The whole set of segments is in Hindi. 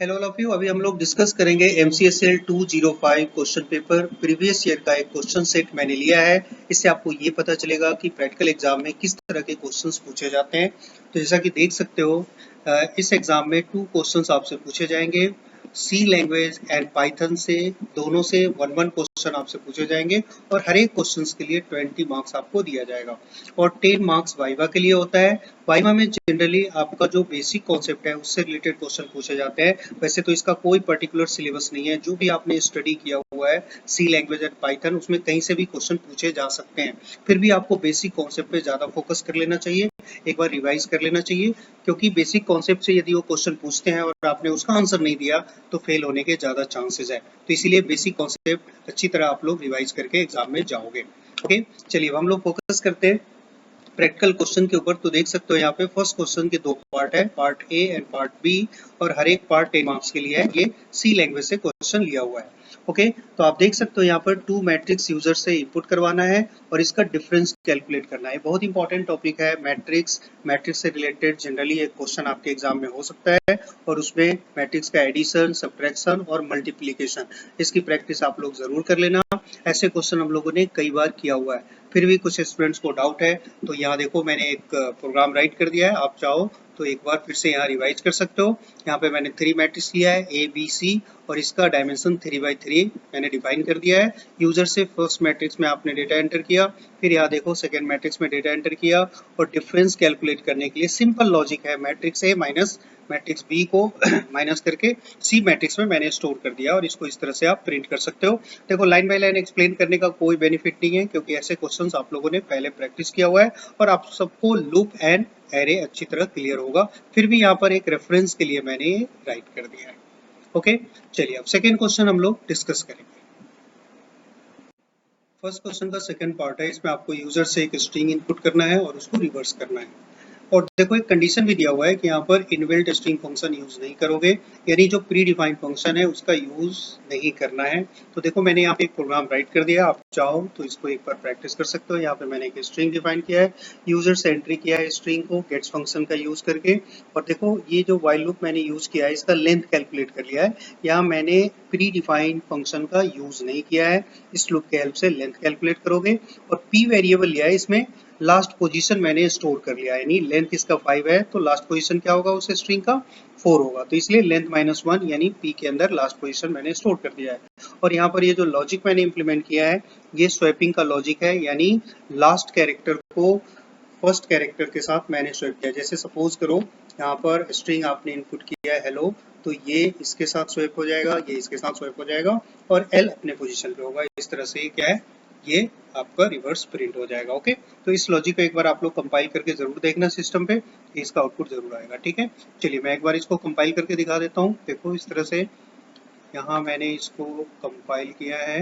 Hello all of you. अभी हम लोग डिस्कस करेंगे MCSL 205 question paper previous year का एक क्वेश्चन सेट मैंने लिया है। इससे आपको ये पता चलेगा कि प्रैक्टिकल एग्जाम में किस तरह के क्वेश्चंस पूछे जाते हैं। तो जैसा कि देख सकते हो इस एग्जाम में 2 क्वेश्चंस आपसे पूछे जाएंगे। सी लैंग्वेज एंड पाइथन से दोनों से 1 क्वेश्चन आपसे पूछे जाएंगे और हर एक क्वेश्चन के लिए 20 मार्क्स आपको दिया जाएगा और 10 मार्क्स वाइवा के लिए होता है। वाइवा में जनरली आपका जो बेसिक कॉन्सेप्ट है उससे रिलेटेड क्वेश्चन पूछे जाते हैं। वैसे तो इसका कोई पर्टिकुलर सिलेबस नहीं है, जो भी आपने स्टडी किया हुआ है सी लैंग्वेज एंड पाइथन उसमें कहीं से भी क्वेश्चन पूछे जा सकते हैं। फिर भी आपको बेसिक कॉन्सेप्ट पे ज्यादा फोकस कर लेना चाहिए, एक बार रिवाइज कर लेना चाहिए, क्योंकि बेसिक कॉन्सेप्ट से यदि वो क्वेश्चन पूछते हैं और आपने उसका आंसर नहीं दिया तो फेल होने के ज्यादा चांसेस है। तो इसीलिए बेसिक कॉन्सेप्ट अच्छी तरह आप लोग रिवाइज करके एग्जाम में जाओगे। ओके, चलिए हम लोग फोकस करते हैं प्रैक्टिकल क्वेश्चन के ऊपर। तो देख सकते हो यहाँ पे फर्स्ट क्वेश्चन के 2 पार्ट है, part A and part B, और हर एक पार्ट 10 मार्क्स के लिए है। ये सी लैंग्वेज से क्वेश्चन लिया हुआ है। ओके, तो आप देख सकते हो यहाँ पर 2 मैट्रिक्स यूजर से इनपुट करवाना है और इसका डिफरेंस कैलकुलेट करना है। बहुत इंपॉर्टेंट टॉपिक है मैट्रिक्स से रिलेटेड जनरली एक क्वेश्चन आपके एग्जाम में हो सकता है और उसमें मैट्रिक्स का एडिशन, सब्ट्रैक्शन और मल्टीप्लीकेशन, इसकी प्रैक्टिस आप लोग जरूर कर लेना। ऐसे क्वेश्चन हम लोगों ने कई बार किया हुआ है। फिर भी कुछ स्टूडेंट्स को डाउट है तो यहाँ देखो मैंने एक प्रोग्राम राइट कर दिया है, आप चाहो तो एक बार फिर से यहाँ रिवाइज कर सकते हो। यहाँ पे मैंने 3 मैट्रिक्स लिया है A B C और इसका डायमेंशन 3x3 मैंने डिफाइन कर दिया है। यूजर से फर्स्ट मैट्रिक्स में आपने डेटा एंटर किया, फिर यहाँ देखो सेकेंड मैट्रिक्स में डेटा एंटर किया और डिफरेंस कैलकुलेट करने के लिए सिंपल लॉजिक है, matrix A minus matrix B को माइनस करके सी मैट्रिक्स में मैंने स्टोर कर दिया और इसको इस तरह से आप प्रिंट कर सकते हो। देखो लाइन बाय लाइन एक्सप्लेन करने का कोई बेनिफिट नहीं है, क्योंकि ऐसे क्वेश्चंस आप लोगों ने पहले प्रैक्टिस किया हुआ है और आप सबको लूप एंड एरे अच्छी तरह क्लियर होगा। फिर भी यहाँ पर एक रेफरेंस के लिए मैंने राइट कर दिया है। ओके, चलिए अब सेकेंड क्वेश्चन हम लोग डिस्कस करेंगे। फर्स्ट क्वेश्चन का सेकेंड पार्ट है, इसमें आपको यूजर से एक स्ट्रिंग इनपुट करना है और उसको रिवर्स करना है। और देखो एक कंडीशन भी दिया हुआ है कि यहाँ पर इनबिल्ट स्ट्रिंग फंक्शन यूज नहीं करोगे, यानी जो प्री डिफाइंड फंक्शन है उसका यूज नहीं करना है। तो देखो मैंने यहाँ पे एक प्रोग्राम राइट कर दिया, आप चाहो तो इसको एक बार प्रैक्टिस कर सकते हो। यहाँ पे मैंने एक स्ट्रिंग डिफाइन किया है, यूजर से एंट्री किया है स्ट्रिंग को गेट्स फंक्शन का यूज करके। और देखो ये जो व्हाइल लूप मैंने यूज किया है इसका लेंथ कैलकुलेट कर लिया है। यहाँ मैंने प्री डिफाइंड फंक्शन का यूज नहीं किया है, इस लूप के हेल्प से लेंथ कैलकुलेट करोगे। और पी वेरिएबल लिया है, इसमें लास्ट पोजीशन मैंने स्टोर कर लिया है, यानी लेंथ इसका 5 है तो लास्ट पोजीशन क्या होगा उस स्ट्रिंग का 4 होगा, तो इसलिए लेंथ -1 यानी पी के अंदर लास्ट पोजीशन मैंने स्टोर कर दिया है। और यहाँ पर ये जो लॉजिक मैंने इंप्लीमेंट किया है ये स्वैपिंग का लॉजिक है, यानी लास्ट कैरेक्टर को फर्स्ट कैरेक्टर के साथ मैंने स्वैप किया। जैसे सपोज करो यहाँ पर स्ट्रिंग आपने इनपुट किया है हेलो, तो ये इसके साथ स्वैप हो जाएगा, ये इसके साथ स्वैप हो जाएगा और एल अपने पोजीशन पे होगा। इस तरह से क्या है, ये आपका रिवर्स प्रिंट हो जाएगा। ओके, तो इस लॉजिक को एक बार आप लोग कंपाइल करके जरूर देखना सिस्टम पे, इसका आउटपुट जरूर आएगा। ठीक है, चलिए मैं एक बार इसको कंपाइल करके दिखा देता हूँ। देखो इस तरह से यहाँ मैंने इसको कंपाइल किया है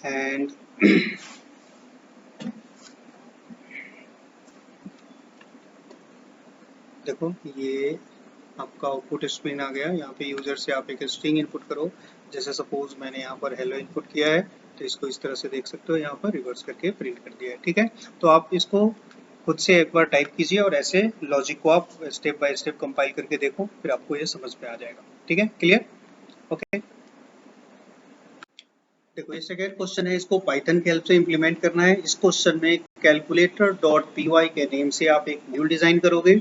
एंड देखो ये आपका आउटपुट स्क्रीन आ गया। यहाँ पे यूजर से आप एक स्ट्रिंग इनपुट करो, जैसे सपोज मैंने यहाँ पर हेलो इनपुट किया है, तो इसको इस तरह से देख सकते हो यहाँ पर रिवर्स करके प्रिंट कर दिया है। ठीक है, तो आप इसको खुद से एक बार टाइप कीजिए और ऐसे लॉजिक को आप स्टेप बाय स्टेप कंपाइल करके देखो, फिर आपको ये समझ में आ जाएगा। ठीक है, क्लियर? ओके, देखो ये सेकेंड क्वेश्चन है, इसको पाइथन के हेल्प से इंप्लीमेंट करना है। इस क्वेश्चन में कैलकुलेटर डॉट पी वाई के नेम से आप एक मॉड्यूल डिजाइन करोगे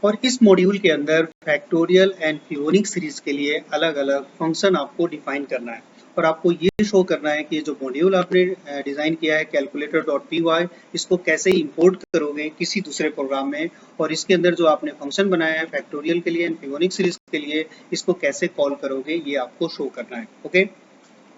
और इस मॉड्यूल के अंदर फैक्टोरियल एंड फिबोनिक सीरीज के लिए अलग अलग फंक्शन आपको डिफाइन करना है और आपको ये शो करना है कि जो मॉड्यूल आपने डिजाइन किया है कैलकुलेटर डॉट पी वाई, इसको कैसे इंपोर्ट करोगे किसी दूसरे प्रोग्राम में, और इसके अंदर जो आपने फंक्शन बनाया है फैक्टोरियल के लिए एंड फिबोनिक सीरीज के लिए, इसको कैसे कॉल करोगे ये आपको शो करना है। ओके,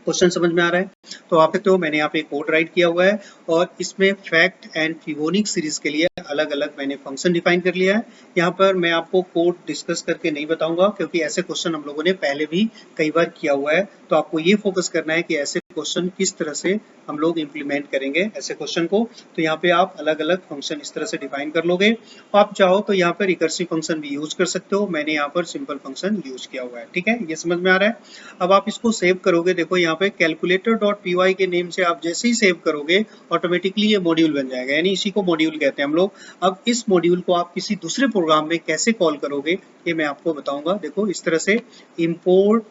क्वेश्चन समझ में आ रहा है? तो आप देखते हो मैंने यहाँ पे कोड राइट किया हुआ है और इसमें फैक्ट एंड फिबोनिक सीरीज के लिए अलग अलग मैंने फंक्शन डिफाइन कर लिया है। यहाँ पर मैं आपको कोड डिस्कस करके नहीं बताऊंगा, क्योंकि ऐसे क्वेश्चन हम लोगों ने पहले भी कई बार किया हुआ है। तो आपको ये फोकस करना है कि ऐसे क्वेश्चन किस तरह से हम लोग इम्प्लीमेंट करेंगे ऐसे क्वेश्चन को। तो यहाँ पे आप अलग अलग फंक्शन इस तरह से डिफाइन कर लोगे। आप चाहो तो यहाँ पर रिकर्सिव फंक्शन भी यूज कर सकते हो, मैंने यहाँ पर सिंपल फंक्शन यूज किया हुआ है। ठीक है, ये समझ में आ रहा है। अब आप इसको सेव करोगे, देखो यहाँ पे कैलकुलेटर डॉट py के नेम से आप जैसे ही सेव करोगे ऑटोमेटिकली ये मॉड्यूल बन जाएगा, यानी इसी को मॉड्यूल कहते हैं हम लोग। अब इस मॉड्यूल को आप किसी दूसरे प्रोग्राम में कैसे कॉल करोगे ये मैं आपको बताऊंगा। देखो इस तरह से इंपोर्ट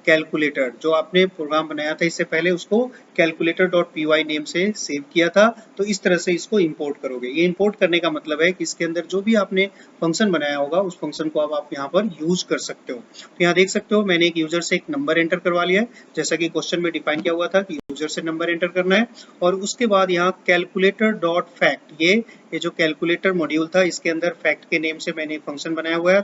कैलकुलेटर, जो आपने प्रोग्राम बनाया था इससे पहले उसको कैलकुलेटर डॉट py नेम से सेव किया था, तो इस तरह से इसको इंपोर्ट करोगे। ये इंपोर्ट करने का मतलब है कि इसके अंदर जो भी आपने फंक्शन बनाया होगा उस फंक्शन को अब आप यहाँ पर यूज कर सकते हो। तो यहाँ देख सकते हो मैंने एक यूजर से एक नंबर एंटर करवा लिया है, जैसा कि क्वेश्चन में डिफाइन किया हुआ था कि यूजर से नंबर एंटर करना है। और उसके बाद यहाँ कैलकुलेटर डॉट फैक्ट, ये जो कैलकुलेटर मॉड्यूल था इसके अंदर फैक्ट के नेम से मैंने फंक्शन बनाया हुआ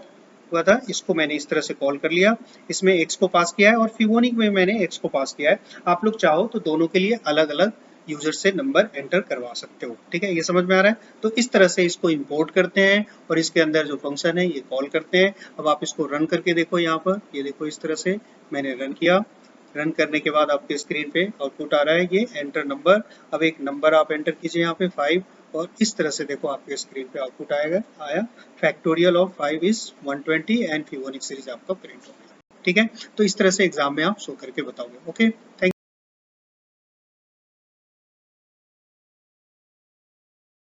था, इसको मैंने इस तरह से कॉल कर लिया। इसमें x को पास किया है और फिबोनिक में मैंने x को पास किया है। आप लोग चाहो तो दोनों के लिए अलग अलग यूजर से नंबर एंटर करवा सकते हो। ठीक है, ये समझ में आ रहा है। तो इस तरह से इसको इंपोर्ट करते हैं और इसके अंदर जो फंक्शन है ये कॉल करते हैं। अब आप इसको रन करके देखो, यहाँ पर ये देखो इस तरह से मैंने रन किया। रन करने के बाद आपके स्क्रीन पे आउटपुट आ रहा है ये एंटर नंबर। अब एक नंबर आप एंटर कीजिए यहाँ पे 5, और इस तरह से देखो आपके स्क्रीन पे आउटपुट आया factorial of 5 is 120 and Fibonacci series आपका प्रिंट हो गया। ठीक है, तो इस तरह से एग्जाम में आप शो करके बताओगे। Okay, thank